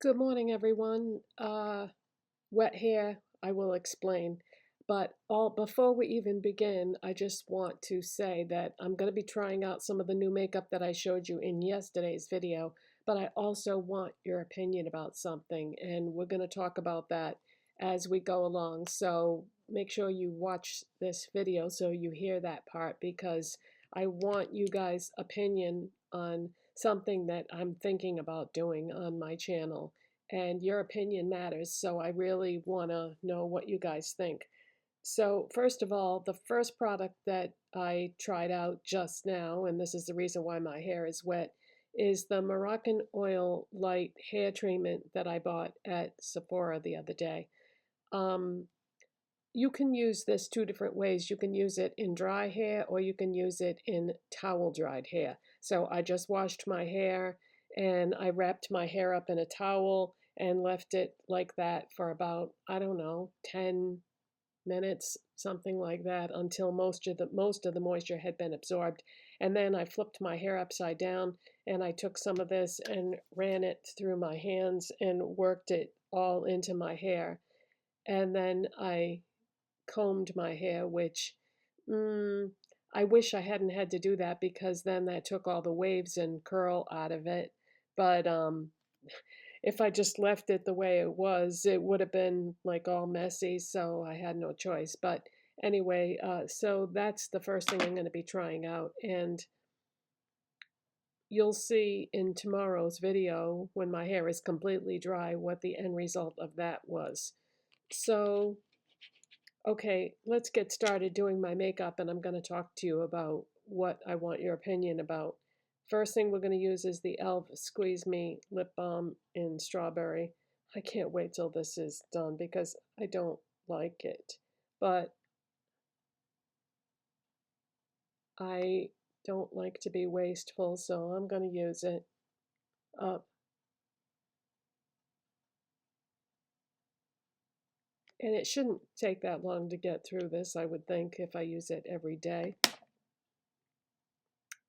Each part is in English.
Good morning, everyone. Wet hair, I will explain. But all before we even begin, I just want to say that I'm going to be trying out some of the new makeup that I showed you in yesterday's video, but I also want your opinion about something, and we're going to talk about that as we go along. So make sure you watch this video so you hear that part because I want you guys' opinion on something that I'm thinking about doing on my channel, and your opinion matters. So I really want to know what you guys think. So, first of all, the first product that I tried out just now, and this is the reason why my hair is wet, is the Moroccan Oil Light Hair Treatment that I bought at Sephora the other day. Um, you can use this two different ways. You can use it in dry hair or you can use it in towel dried hair. So I just washed my hair and I wrapped my hair up in a towel and left it like that for about, I don't know, 10 minutes, something like that, until most of the moisture had been absorbed. And then I flipped my hair upside down and I took some of this and ran it through my hands and worked it all into my hair. And then I combed my hair, which I wish I hadn't had to do that because then that took all the waves and curl out of it. But if I just left it the way it was, it would have been like all messy, so I had no choice. But anyway, so that's the first thing I'm going to be trying out. And you'll see in tomorrow's video when my hair is completely dry what the end result of that was. So okay, let's get started doing my makeup, and I'm going to talk to you about what I want your opinion about. First thing we're going to use is the e.l.f. Squeeze Me Lip Balm in Strawberry. I can't wait till this is done because I don't like it, but I don't like to be wasteful, so I'm going to use it up. And it shouldn't take that long to get through this, I would think, if I use it every day.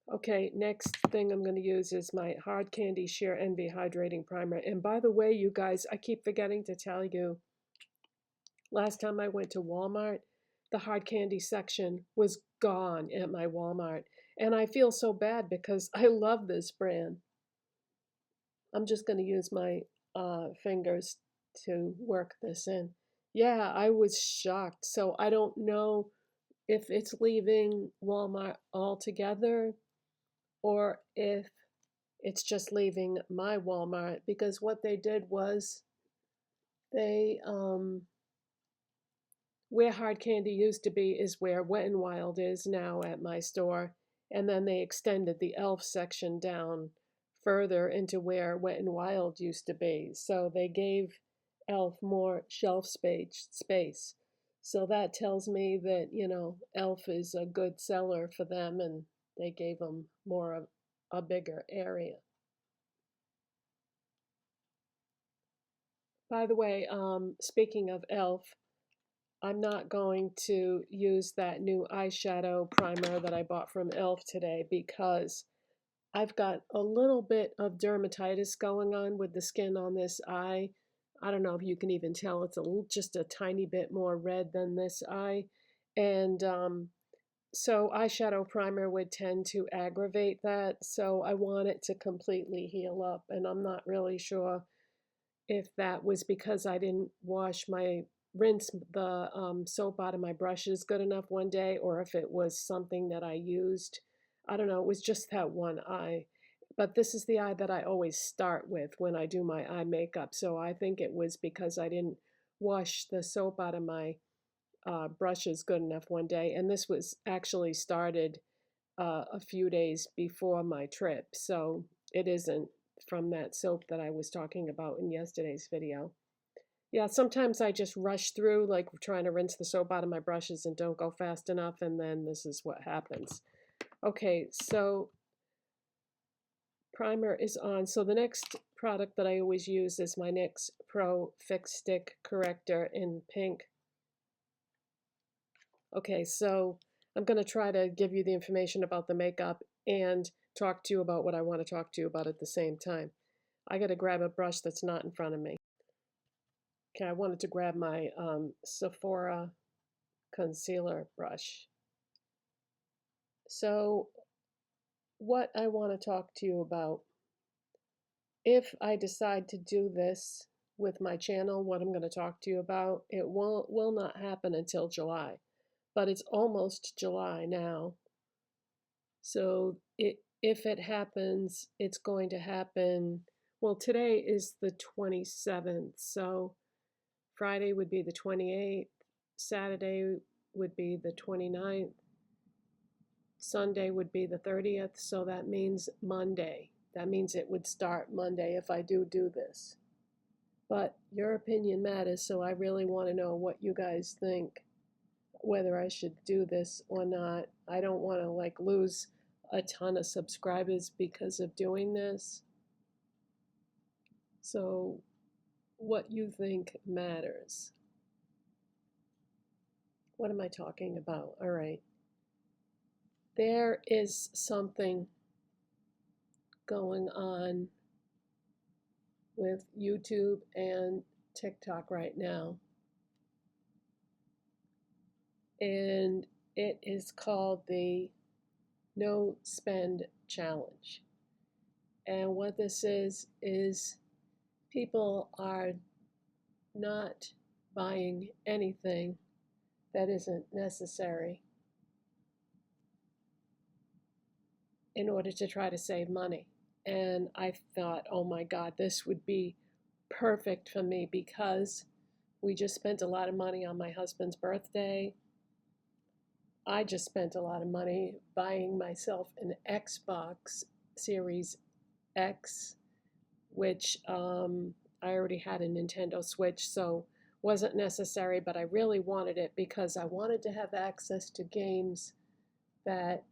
Okay, next thing I'm going to use is my Hard Candy Sheer Envy Hydrating Primer. And by the way, you guys, I keep forgetting to tell you, last time I went to Walmart, the hard candy section was gone at my Walmart. And I feel so bad because I love this brand. I'm just going to use my fingers to work this in. Yeah, I was shocked. So I don't know if it's leaving Walmart altogether or if it's just leaving my Walmart, because what they did was they where hard candy used to be is where Wet n Wild is now at my store, and then they extended the e.l.f. section down further into where Wet n Wild used to be. So they gave e.l.f. more shelf space. So that tells me that, e.l.f. is a good seller for them and they gave them more of a bigger area. By the way, speaking of e.l.f., I'm not going to use that new eyeshadow primer that I bought from e.l.f. today because I've got a little bit of dermatitis going on with the skin on this eye. I don't know if you can even tell. It's just a tiny bit more red than this eye. And so eyeshadow primer would tend to aggravate that. So I want it to completely heal up. And I'm not really sure if that was because I didn't rinse the soap out of my brushes good enough one day, or if it was something that I used. I don't know, it was just that one eye. But this is the eye that I always start with when I do my eye makeup. So I think it was because I didn't wash the soap out of my brushes good enough one day. And this was actually started a few days before my trip. So it isn't from that soap that I was talking about in yesterday's video. Yeah, sometimes I just rush through, like trying to rinse the soap out of my brushes and don't go fast enough, and then this is what happens. Okay, so primer is on. So the next product that I always use is my NYX Pro Fix Stick Corrector in pink. Okay, so I'm going to try to give you the information about the makeup and talk to you about what I want to talk to you about at the same time. I got to grab a brush that's not in front of me. Okay, I wanted to grab my Sephora concealer brush. So what I want to talk to you about, if I decide to do this with my channel, what I'm going to talk to you about, it will not happen until July. But it's almost July now. So if it happens, it's going to happen. Well, today is the 27th, so Friday would be the 28th, Saturday would be the 29th, Sunday would be the 30th, so that means Monday. That means it would start Monday if I do this. But your opinion matters, so I really want to know what you guys think, whether I should do this or not. I don't want to like lose a ton of subscribers because of doing this. So what you think matters. What am I talking about? All right. There is something going on with YouTube and TikTok right now. And it is called the No Spend Challenge. And what this is people are not buying anything that isn't necessary in order to try to save money. And I thought, oh my God, this would be perfect for me because we just spent a lot of money on my husband's birthday. I just spent a lot of money buying myself an Xbox Series X, which I already had a Nintendo Switch, so wasn't necessary, but I really wanted it because I wanted to have access to games that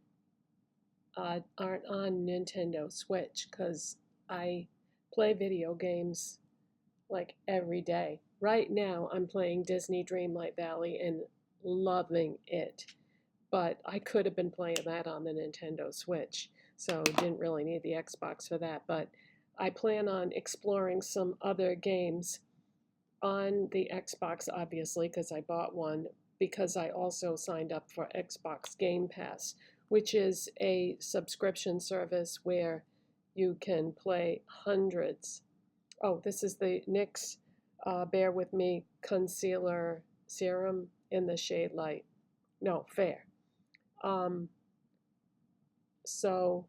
aren't on Nintendo Switch, because I play video games like every day. Right now, I'm playing Disney Dreamlight Valley and loving it, but I could have been playing that on the Nintendo Switch, so didn't really need the Xbox for that. But I plan on exploring some other games on the Xbox, obviously, because I bought one, because I also signed up for Xbox Game Pass, which is a subscription service where you can play hundreds. Oh, this is the NYX Bear With Me Concealer Serum in the shade Light. No, Fair. So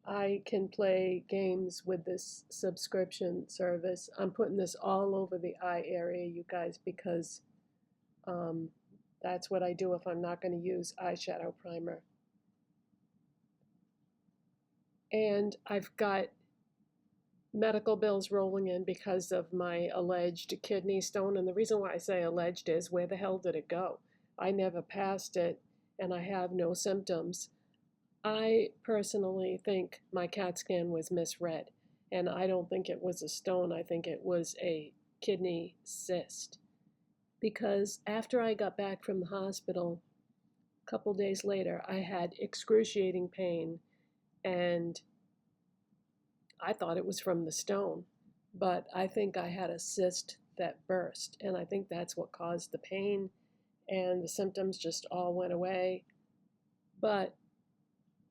I can play games with this subscription service. I'm putting this all over the eye area, you guys, because that's what I do if I'm not going to use eyeshadow primer. And I've got medical bills rolling in because of my alleged kidney stone. And the reason why I say alleged is, where the hell did it go? I never passed it, and I have no symptoms. I personally think my CAT scan was misread, and I don't think it was a stone. I think it was a kidney cyst. Because after I got back from the hospital, a couple days later, I had excruciating pain, and I thought it was from the stone, but I think I had a cyst that burst, and I think that's what caused the pain, and the symptoms just all went away. But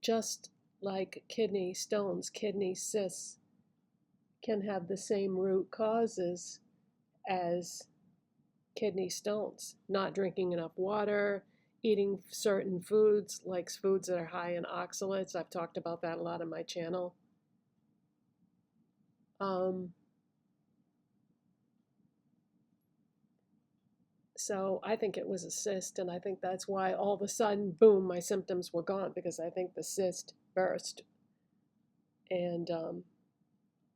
just like kidney stones, kidney cysts can have the same root causes as kidney stones. Not drinking enough water, eating certain foods, like foods that are high in oxalates. I've talked about that a lot on my channel. So I think it was a cyst, and I think that's why all of a sudden, boom, my symptoms were gone, because I think the cyst burst. And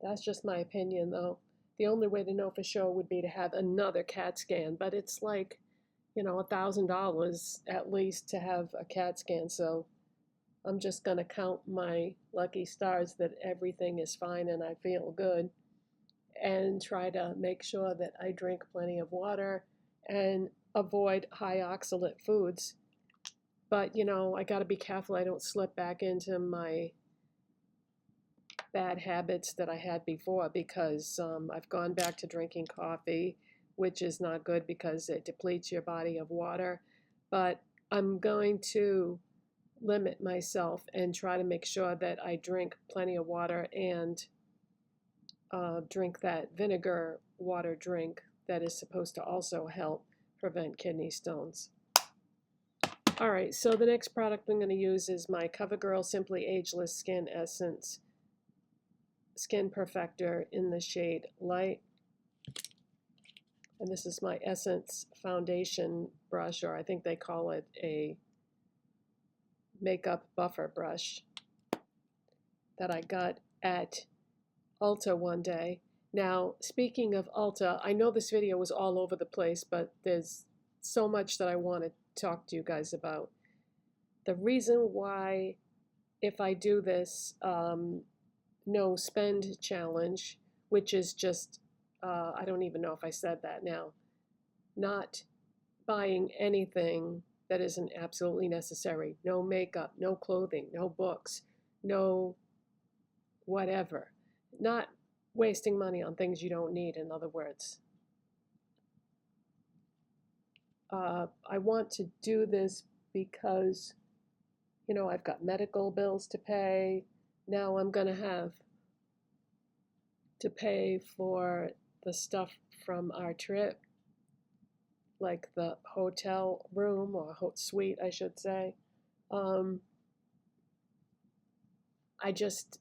that's just my opinion, though. The only way to know for sure would be to have another CAT scan, but it's like, you know, $1,000 at least to have a CAT scan. So I'm just going to count my lucky stars that everything is fine and I feel good, and try to make sure that I drink plenty of water and avoid high oxalate foods. But, you know, I got to be careful I don't slip back into my bad habits that I had before because I've gone back to drinking coffee, which is not good because it depletes your body of water. But I'm going to limit myself and try to make sure that I drink plenty of water and drink that vinegar water drink that is supposed to also help prevent kidney stones. All right, so the next product I'm going to use is my CoverGirl Simply Ageless Skin Essence Skin Perfector in the shade Light. And this is my Essence foundation brush, or I think they call it a makeup buffer brush, that I got at Ulta one day. Now, speaking of Ulta, I know this video was all over the place, but there's so much that I want to talk to you guys about. The reason why, if I do this no spend challenge, which is just, I don't even know if I said that now, not buying anything that isn't absolutely necessary. No makeup, no clothing, no books, no whatever. Not wasting money on things you don't need, in other words. I want to do this because, you know, I've got medical bills to pay. Now I'm going to have to pay for the stuff from our trip, like the hotel room, or suite, I should say. I just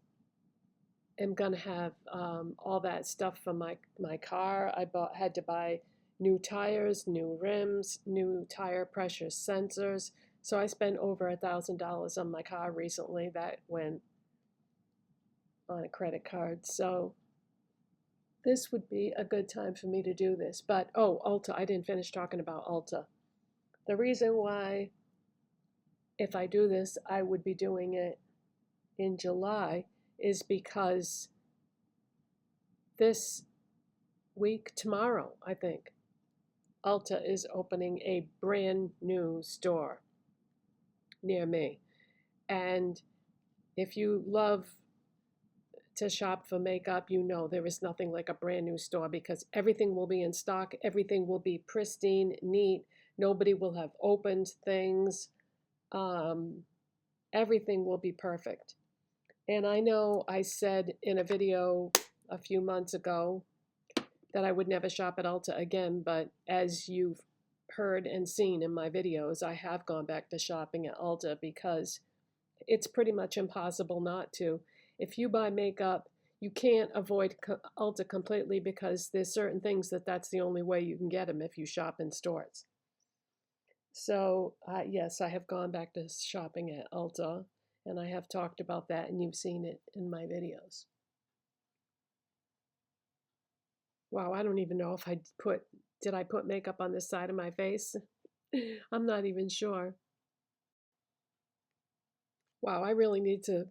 am going to have all that stuff for my car. Had to buy new tires, new rims, new tire pressure sensors. So I spent over $1,000 on my car recently. That went on a credit card. So this would be a good time for me to do this. But, oh, Ulta, I didn't finish talking about Ulta. The reason why, if I do this, I would be doing it in July is because this week, tomorrow, I think, Ulta is opening a brand new store near me. And if you love to shop for makeup, you know there is nothing like a brand new store because everything will be in stock, everything will be pristine, neat, nobody will have opened things, everything will be perfect. And I know I said in a video a few months ago that I would never shop at Ulta again, but as you've heard and seen in my videos, I have gone back to shopping at Ulta because it's pretty much impossible not to. If you buy makeup, you can't avoid Ulta completely because there's certain things that's the only way you can get them if you shop in stores. So yes, I have gone back to shopping at Ulta, and I have talked about that, and you've seen it in my videos. Wow, I don't even know if did I put makeup on this side of my face? I'm not even sure. Wow, I really need to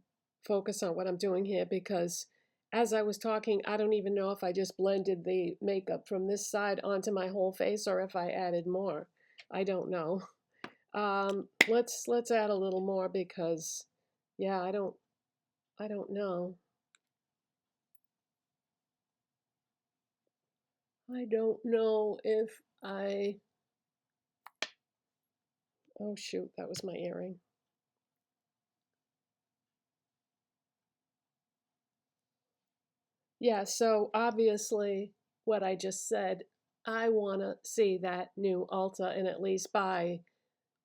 focus on what I'm doing here because as I was talking, I don't even know if I just blended the makeup from this side onto my whole face or if I added more. I don't know. Let's add a little more because, yeah, I don't know. I don't know if oh shoot, that was my earring. Yeah, so obviously what I just said, I want to see that new Ulta and at least buy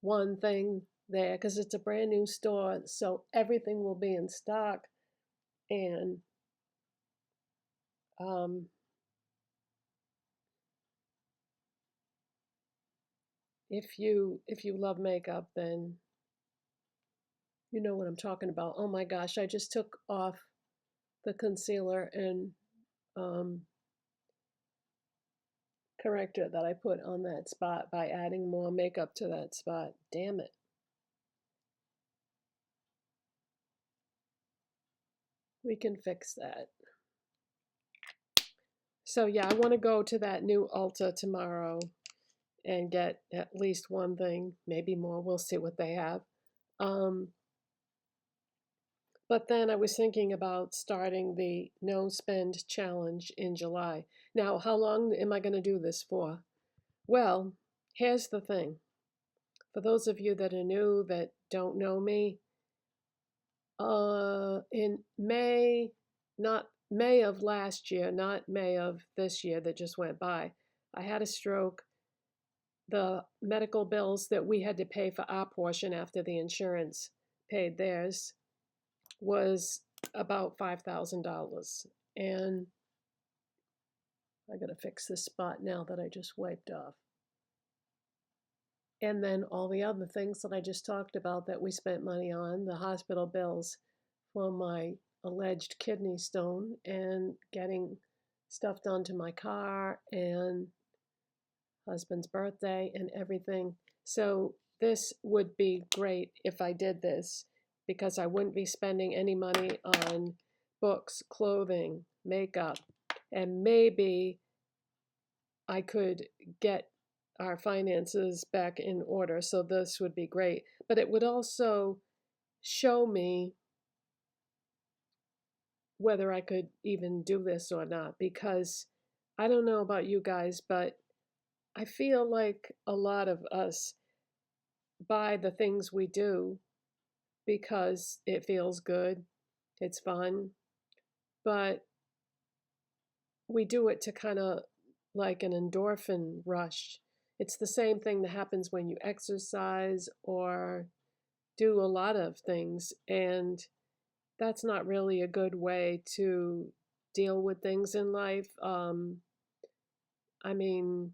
one thing there because it's a brand new store, so everything will be in stock. And if you love makeup, then you know what I'm talking about. Oh my gosh, I just took off the concealer and corrector that I put on that spot by adding more makeup to that spot. Damn it. We can fix that. So yeah, I want to go to that new Ulta tomorrow and get at least one thing, maybe more. We'll see what they have. But But then I was thinking about starting the no spend challenge in July. Now, how long am I going to do this for? Well, here's the thing. For those of you that are new, that don't know me, in May, not May of last year, not May of this year that just went by, I had a stroke. The medical bills that we had to pay for our portion after the insurance paid theirs was about $5,000. And I gotta fix this spot now that I just wiped off. And then all the other things that I just talked about that we spent money on, the hospital bills for my alleged kidney stone and getting stuff done to my car and husband's birthday and everything. So this would be great if I did this because I wouldn't be spending any money on books, clothing, makeup, and maybe I could get our finances back in order. So this would be great. But it would also show me whether I could even do this or not, because I don't know about you guys, but I feel like a lot of us buy the things we do because it feels good, it's fun, but we do it to kind of like an endorphin rush. It's the same thing that happens when you exercise or do a lot of things, and that's not really a good way to deal with things in life. I mean,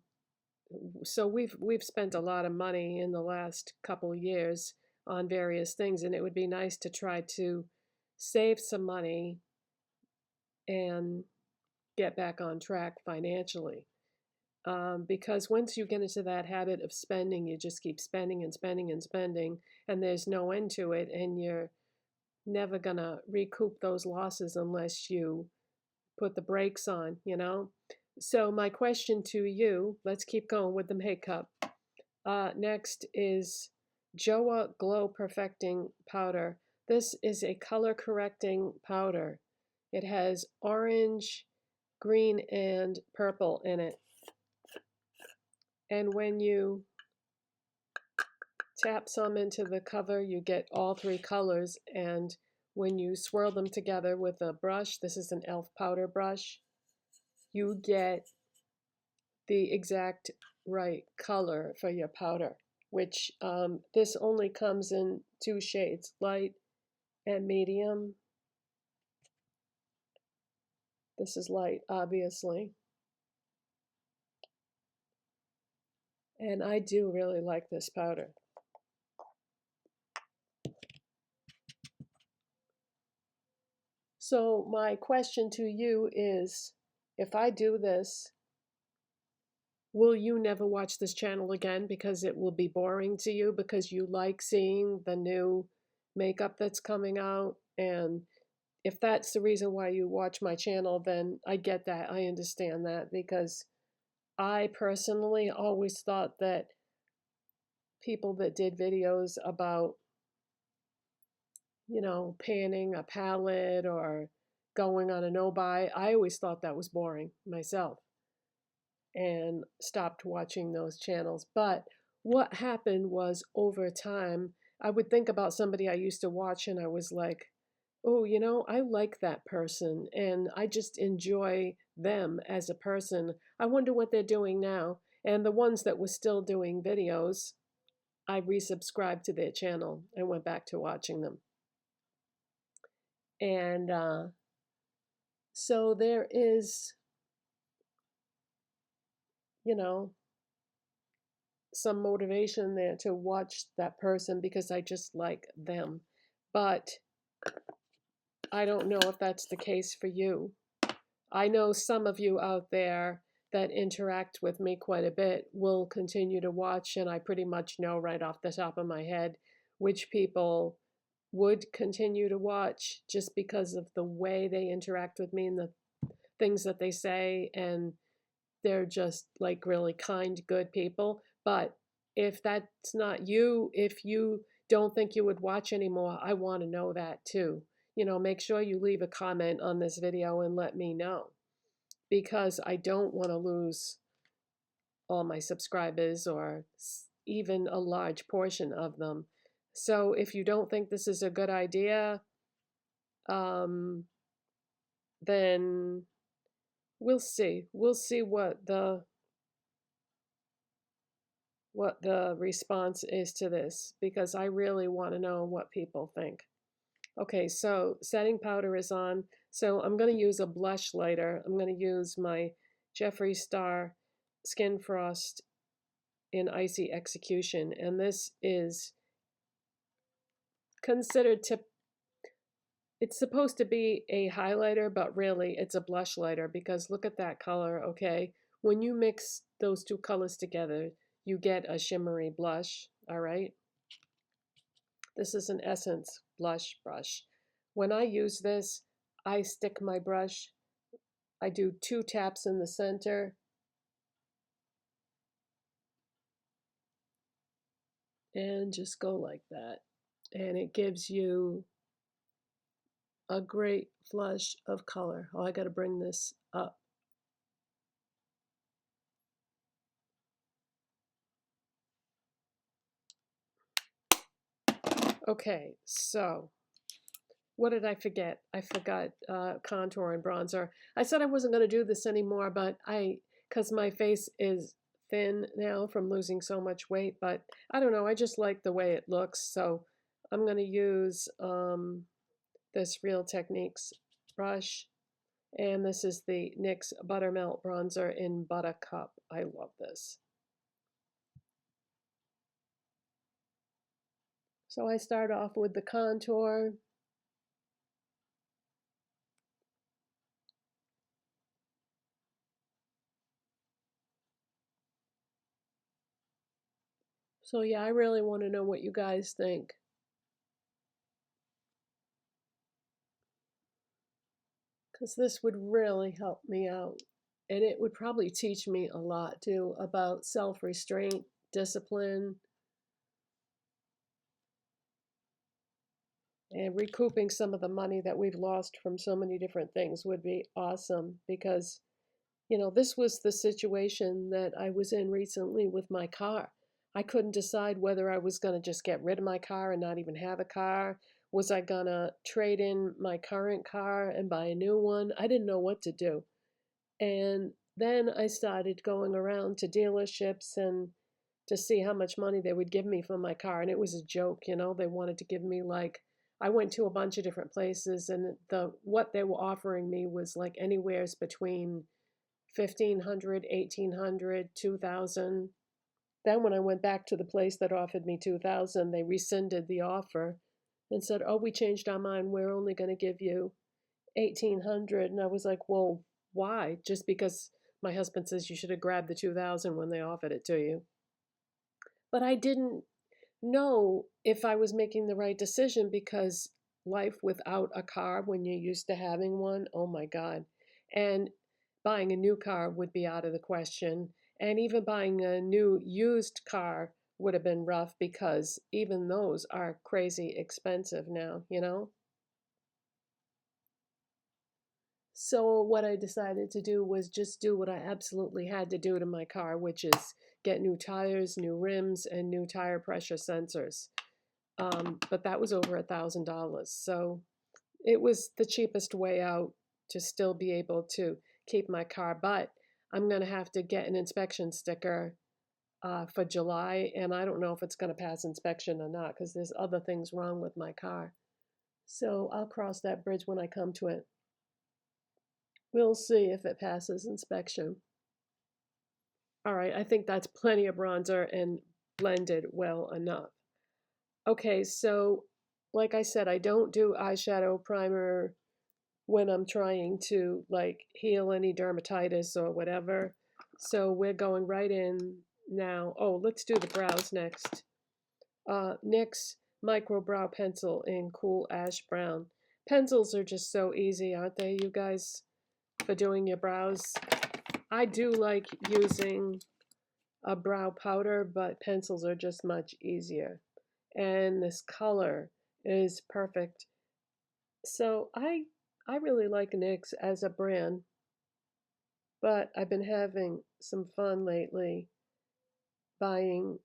so we've spent a lot of money in the last couple years on various things, and it would be nice to try to save some money and get back on track financially. Because once you get into that habit of spending, you just keep spending and spending and spending, and there's no end to it, and you're never gonna recoup those losses unless you put the brakes on, you know? So my question to you, let's keep going with the makeup. Next is Joah Glow Perfecting Powder. This is a color correcting powder. It has orange, green, and purple in it. And when you tap some into the cover, you get all three colors. And when you swirl them together with a brush, this is an e.l.f. powder brush, you get the exact right color for your powder, which this only comes in two shades, light and medium. This is light, obviously. And I do really like this powder. So my question to you is, if I do this, will you never watch this channel again because it will be boring to you because you like seeing the new makeup that's coming out? And if that's the reason why you watch my channel, then I get that. I understand that, because I personally always thought that people that did videos about, you know, panning a palette or going on a no-buy, I always thought that was boring myself and stopped watching those channels. But what happened was, over time, I would think about somebody I used to watch and I was like, oh, you know, I like that person and I just enjoy them as a person. I wonder what they're doing now. And the ones that were still doing videos, I resubscribed to their channel and went back to watching them. And so there is, you know, some motivation there to watch that person because I just like them. But I don't know if that's the case for you. I know some of you out there that interact with me quite a bit will continue to watch, and I pretty much know right off the top of my head which people would continue to watch just because of the way they interact with me and the things that they say, and they're just like really kind, good people. But if that's not you, if you don't think you would watch anymore, I want to know that too. make sure you leave a comment on this video and let me know, because I don't want to lose all my subscribers or even a large portion of them. So if you don't think this is a good idea, then we'll see. We'll see what the response is to this, because I really want to know what people think. Okay, so setting powder is on. So I'm going to use a blush lighter. I'm going to use my Jeffree Star Skin Frost in Icy Execution. And this is considered it's supposed to be a highlighter, but really it's a blush lighter, because look at that color, okay? When you mix those two colors together, you get a shimmery blush, all right? This is an Essence blush brush. When I use this, I stick my brush, I do 2 taps in the center, and just go like that. And it gives you a great flush of color. Oh, I got to bring this up. Okay, so what did I forget? I forgot contour and bronzer. I said I wasn't going to do this anymore, but because my face is thin now from losing so much weight, but I don't know, I just like the way it looks, so I'm going to use this Real Techniques brush, and this is the NYX Buttermelt bronzer in Butta Cup. I love this. So I start off with the contour. So yeah, I really want to know what you guys think. Because this would really help me out. And it would probably teach me a lot too about self-restraint, discipline, and recouping some of the money that we've lost from so many different things would be awesome, because this was the situation that I was in recently with my car. I couldn't decide whether I was going to just get rid of my car and not even have a car. Was I going to trade in my current car and buy a new one? I didn't know what to do. And then I started going around to dealerships and to see how much money they would give me for my car. And it was a joke, they wanted to give me I went to a bunch of different places, and what they were offering me was like anywheres between 1,500, 1,800, 2,000. Then when I went back to the place that offered me 2,000, they rescinded the offer and said, "Oh, we changed our mind. We're only going to give you 1,800." And I was like, "Well, why?" Just because my husband says you should have grabbed the 2,000 when they offered it to you. But I didn't know if I was making the right decision, because life without a car when you're used to having one, oh my God. And buying a new car would be out of the question. And even buying a new used car would have been rough, because even those are crazy expensive now. So what I decided to do was just do what I absolutely had to do to my car, which is get new tires, new rims, and new tire pressure sensors. But that was over $1,000. So it was the cheapest way out to still be able to keep my car. But I'm going to have to get an inspection sticker for July, and I don't know if it's going to pass inspection or not, because there's other things wrong with my car. So I'll cross that bridge when I come to it. We'll see if it passes inspection. All right, I think that's plenty of bronzer and blended well enough. Okay, so like I said, I don't do eyeshadow primer when I'm trying to heal any dermatitis or whatever. So we're going right in now. Oh, let's do the brows next. NYX Microbrow Pencil in Cool Ash Brown. Pencils are just so easy, aren't they, you guys, for doing your brows? I do like using a brow powder, but pencils are just much easier. And this color is perfect. So I really like NYX as a brand, but I've been having some fun lately buying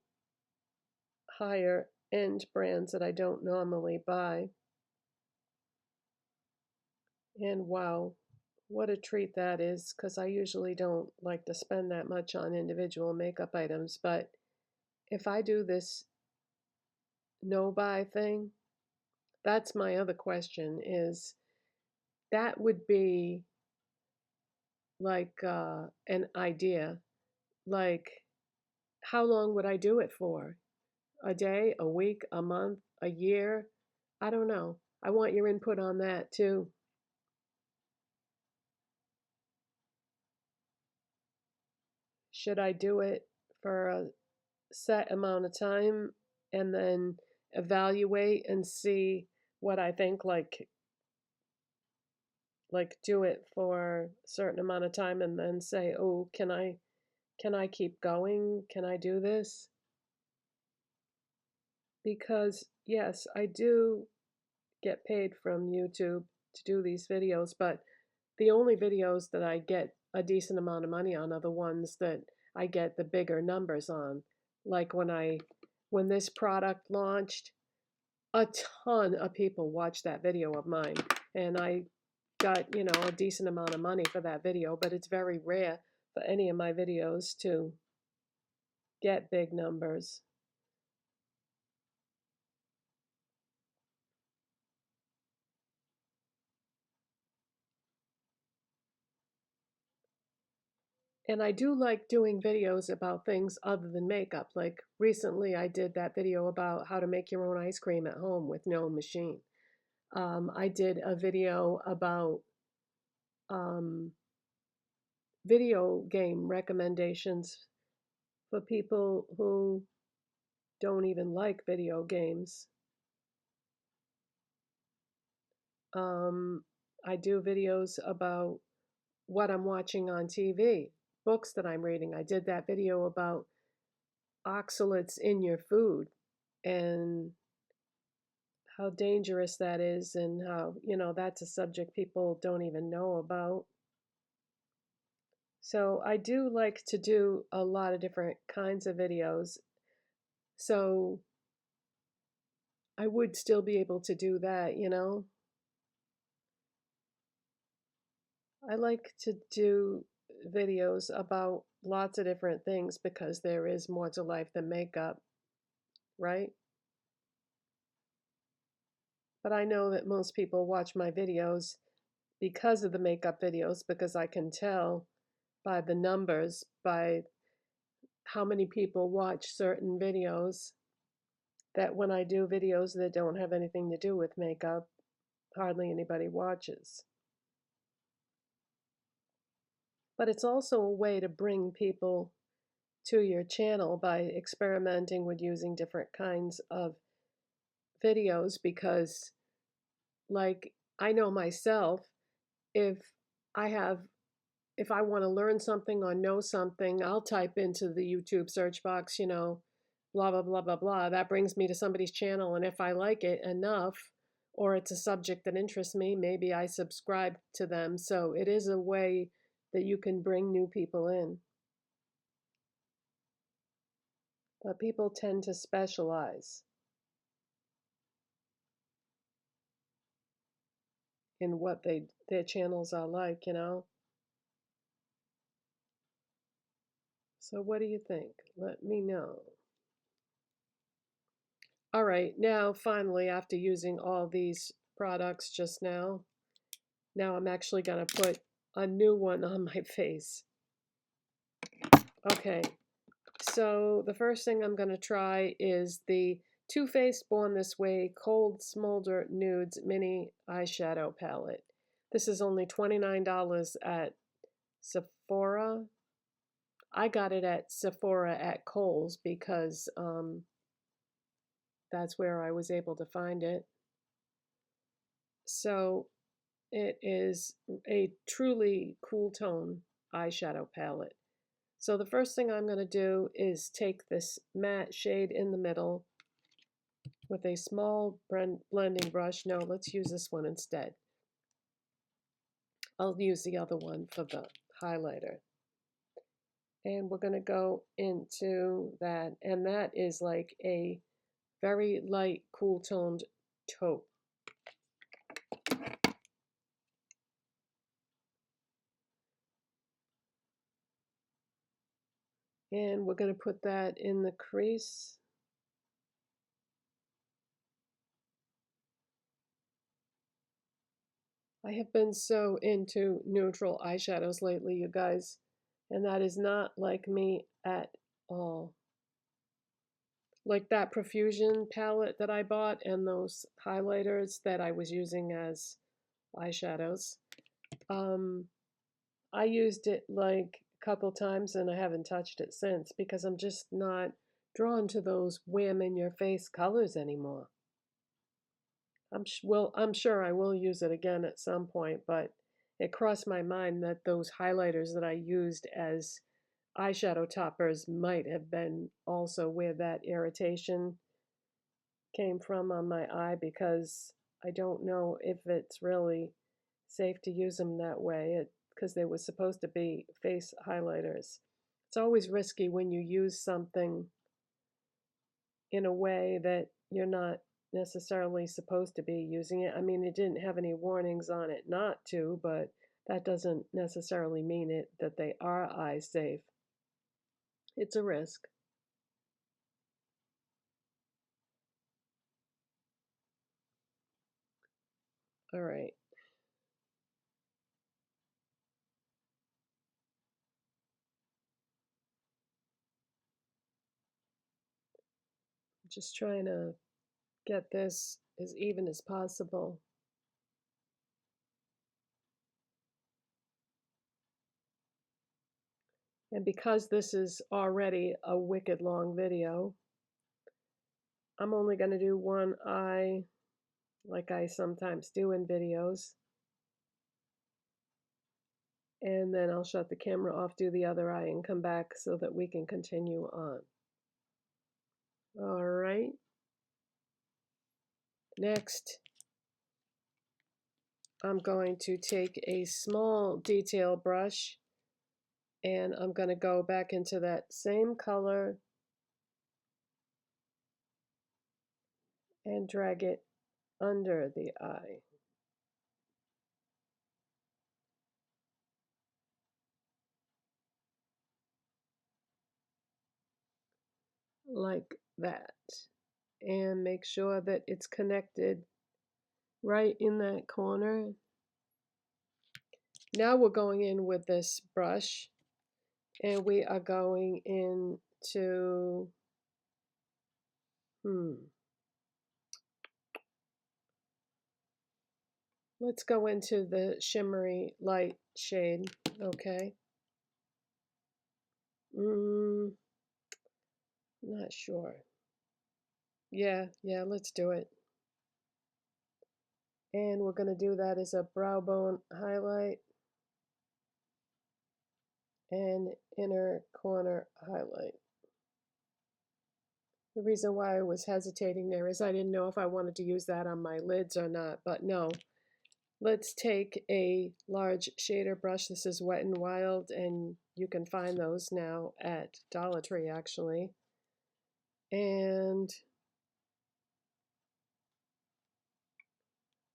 higher end brands that I don't normally buy. And wow, what a treat that is, because I usually don't like to spend that much on individual makeup items. But if I do this no buy thing, that's my other question is that would be like an idea. Like, how long would I do it for? A day, a week, a month, a year? I don't know. I want your input on that too. Should I do it for a set amount of time and then evaluate and see what I think, like do it for a certain amount of time and then say, "Oh, can I keep going? Can I do this?" Because yes, I do get paid from YouTube to do these videos, but the only videos that I get a decent amount of money on are the ones that I get the bigger numbers on. Like when this product launched, a ton of people watched that video of mine, and I got, a decent amount of money for that video, but it's very rare for any of my videos to get big numbers. And I do like doing videos about things other than makeup. Like recently, I did that video about how to make your own ice cream at home with no machine. I did a video about um, video game recommendations for people who don't even like video games. Um, I do videos about what I'm watching on TV, books that I'm reading. I did that video about oxalates in your food and how dangerous that is, and how, that's a subject people don't even know about. So I do like to do a lot of different kinds of videos. So I would still be able to do that. I like to do videos about lots of different things because there is more to life than makeup, right? But I know that most people watch my videos because of the makeup videos, because I can tell by the numbers, by how many people watch certain videos, that when I do videos that don't have anything to do with makeup, hardly anybody watches. But it's also a way to bring people to your channel by experimenting with using different kinds of videos, because like I know myself, if I have if I want to learn something or know something, I'll type into the YouTube search box, blah, blah, blah, blah, blah. That brings me to somebody's channel. And if I like it enough, or it's a subject that interests me, maybe I subscribe to them. So it is a way that you can bring new people in. But people tend to specialize in what their channels are like. So what do you think? Let me know. All right, now finally, after using all these products just now I'm actually going to put a new one on my face. Okay, so the first thing I'm going to try is the Too Faced Born This Way Cold Smolder Nudes Mini Eyeshadow Palette. This is only $29 at Sephora. I got it at Sephora at Kohls because that's where I was able to find it. So it is a truly cool tone eyeshadow palette. So the first thing I'm going to do is take this matte shade in the middle with a small blending brush. No, let's use this one instead. I'll use the other one for the highlighter. And we're going to go into that, and that is like a very light, cool toned taupe. And we're going to put that in the crease. I have been so into neutral eyeshadows lately, you guys, and that is not like me at all. Like that Profusion palette that I bought and those highlighters that I was using as eyeshadows. I used it like a couple times and I haven't touched it since because I'm just not drawn to those wham in your face colors anymore. I'm sure I will use it again at some point, but it crossed my mind that those highlighters that I used as eyeshadow toppers might have been also where that irritation came from on my eye, because I don't know if it's really safe to use them that way because they were supposed to be face highlighters. It's always risky when you use something in a way that you're not necessarily supposed to be using it. I mean, it didn't have any warnings on it not to, but that doesn't necessarily mean that they are eye safe. It's a risk. All right. I'm just trying to get this as even as possible. And because this is already a wicked long video, I'm only going to do one eye like I sometimes do in videos. And then I'll shut the camera off, do the other eye, and come back so that we can continue on. All right. Next, I'm going to take a small detail brush and I'm going to go back into that same color and drag it under the eye. Like that. And make sure that it's connected right in that corner. Now we're going in with this brush and we are going into, let's go into the shimmery light shade, okay? Not sure. Yeah, let's do it. And we're going to do that as a brow bone highlight and inner corner highlight. The reason why I was hesitating there is I didn't know if I wanted to use that on my lids or not, but no. Let's take a large shader brush. This is Wet n Wild, and you can find those now at Dollar Tree, actually. And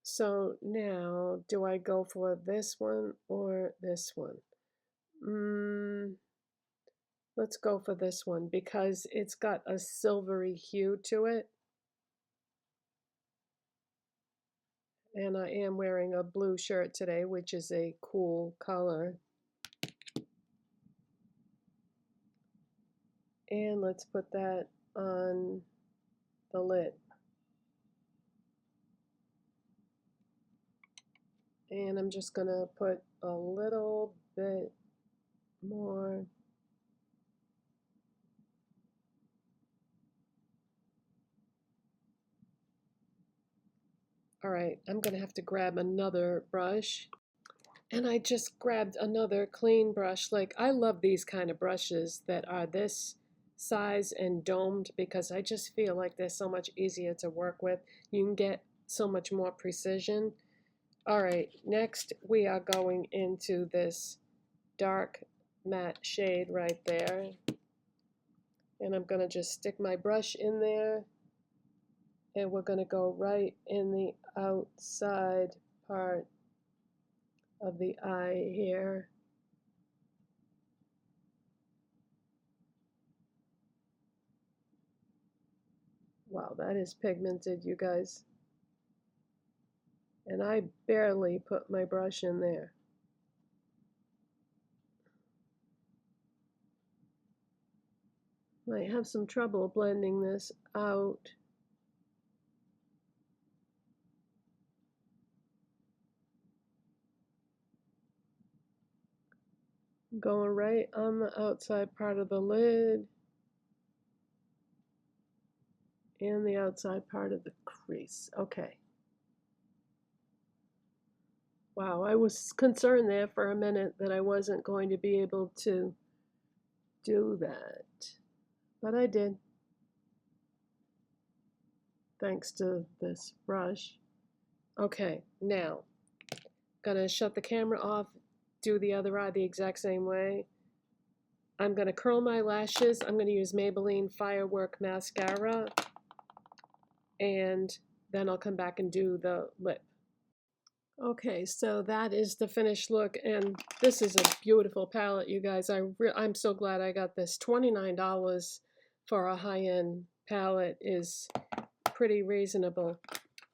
so now, do I go for this one or this one? Let's go for this one because it's got a silvery hue to it. And I am wearing a blue shirt today, which is a cool color. And let's put that on the lid. And I'm just going to put a little bit more. All right, I'm going to have to grab another brush. And I just grabbed another clean brush. Like, I love these kind of brushes that are this size and domed because I just feel like they're so much easier to work with. You can get so much more precision. All right, next we are going into this dark matte shade right there. And I'm going to just stick my brush in there. And we're going to go right in the outside part of the eye here. Wow, that is pigmented, you guys. And I barely put my brush in there. Might have some trouble blending this out. Going right on the outside part of the lid and the outside part of the crease. Okay. Wow, I was concerned there for a minute that I wasn't going to be able to do that, but I did, thanks to this brush. Okay, now, gonna shut the camera off, do the other eye the exact same way. I'm gonna curl my lashes. I'm gonna use Maybelline Firework Mascara, and then I'll come back and do the lip. Okay, so that is the finished look, and this is a beautiful palette, you guys. I'm so glad I got this. $29 for a high-end palette is pretty reasonable.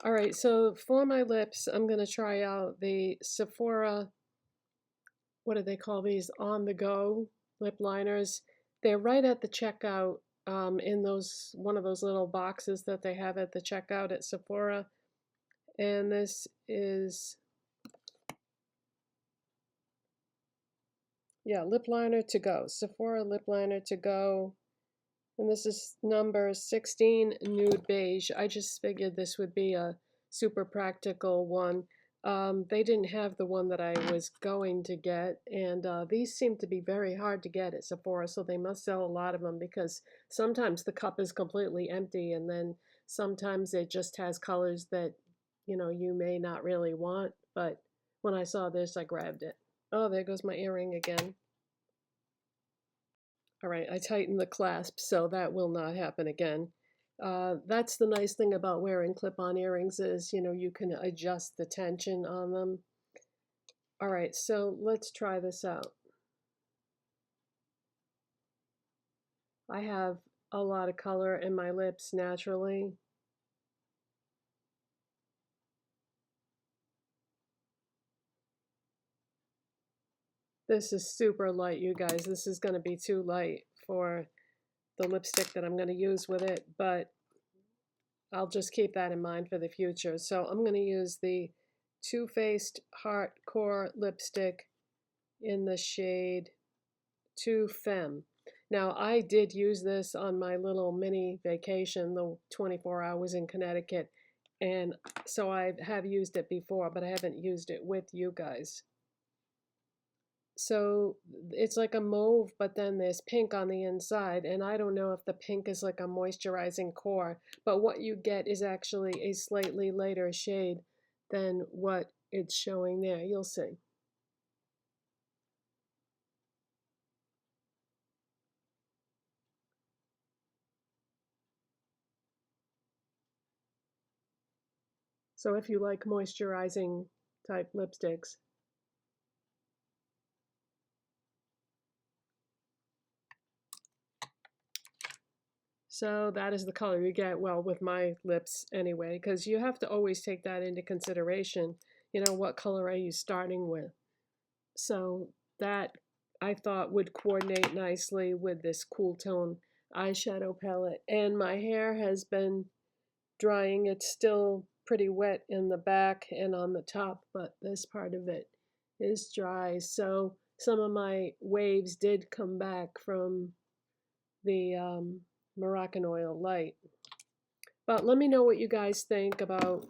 All right, so for my lips, I'm going to try out the Sephora, what do they call these, on-the-go lip liners. They're right at the checkout in one of those little boxes that they have at the checkout at Sephora. And this is, yeah, lip liner to go. Sephora lip liner to go. And this is number 16, Nude Beige. I just figured this would be a super practical one. They didn't have the one that I was going to get, and these seem to be very hard to get at Sephora, so they must sell a lot of them because sometimes the cup is completely empty, and then sometimes it just has colors that, you know, you may not really want, but when I saw this, I grabbed it. Oh, there goes my earring again. All right, I tightened the clasp, so that will not happen again. That's the nice thing about wearing clip-on earrings is, you know, you can adjust the tension on them. All right, so let's try this out. I have a lot of color in my lips naturally. This is super light, you guys. This is going to be too light for the lipstick that I'm going to use with it, but I'll just keep that in mind for the future. So I'm going to use the Too Faced Hardcore lipstick in the shade To Femme. Now, I did use this on my little mini vacation, the 24 hours in Connecticut, and so I have used it before, but I haven't used it with you guys. So it's like a mauve, but then there's pink on the inside, and I don't know if the pink is like a moisturizing core, but what you get is actually a slightly lighter shade than what it's showing there. You'll see. So if you like moisturizing type lipsticks. So that is the color you get, well, with my lips anyway, because you have to always take that into consideration. You know, what color are you starting with? So that I thought would coordinate nicely with this cool tone eyeshadow palette. And my hair has been drying. It's still pretty wet in the back and on the top, but this part of it is dry. So some of my waves did come back from the Moroccan oil light. But let me know what you guys think about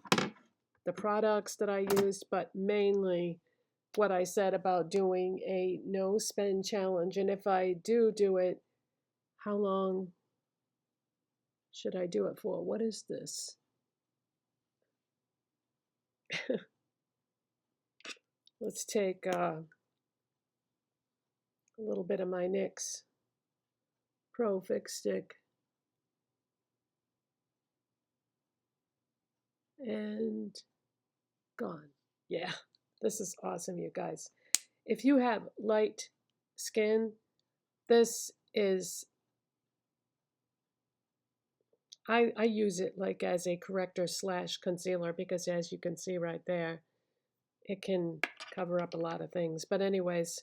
the products that I used, but mainly what I said about doing a no spend challenge. And if I do it, How long should I do it for? What is this? Let's take a little bit of my NYX Pro Fix Stick and gone. Yeah, this is awesome, you guys. If you have light skin, this is, I use it like as a corrector slash concealer because as you can see right there, it can cover up a lot of things. But anyways,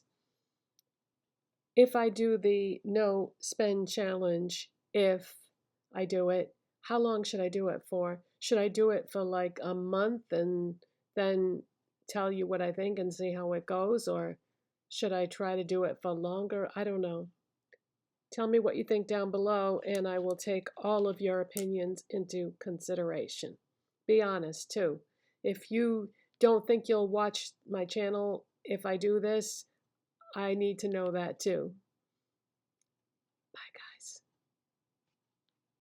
if I do the no spend challenge, if I do it, how long should I do it for? Should I do it for like a month and then tell you what I think and see how it goes? Or should I try to do it for longer? I don't know. Tell me what you think down below, and I will take all of your opinions into consideration. Be honest, too. If you don't think you'll watch my channel if I do this, I need to know that, too.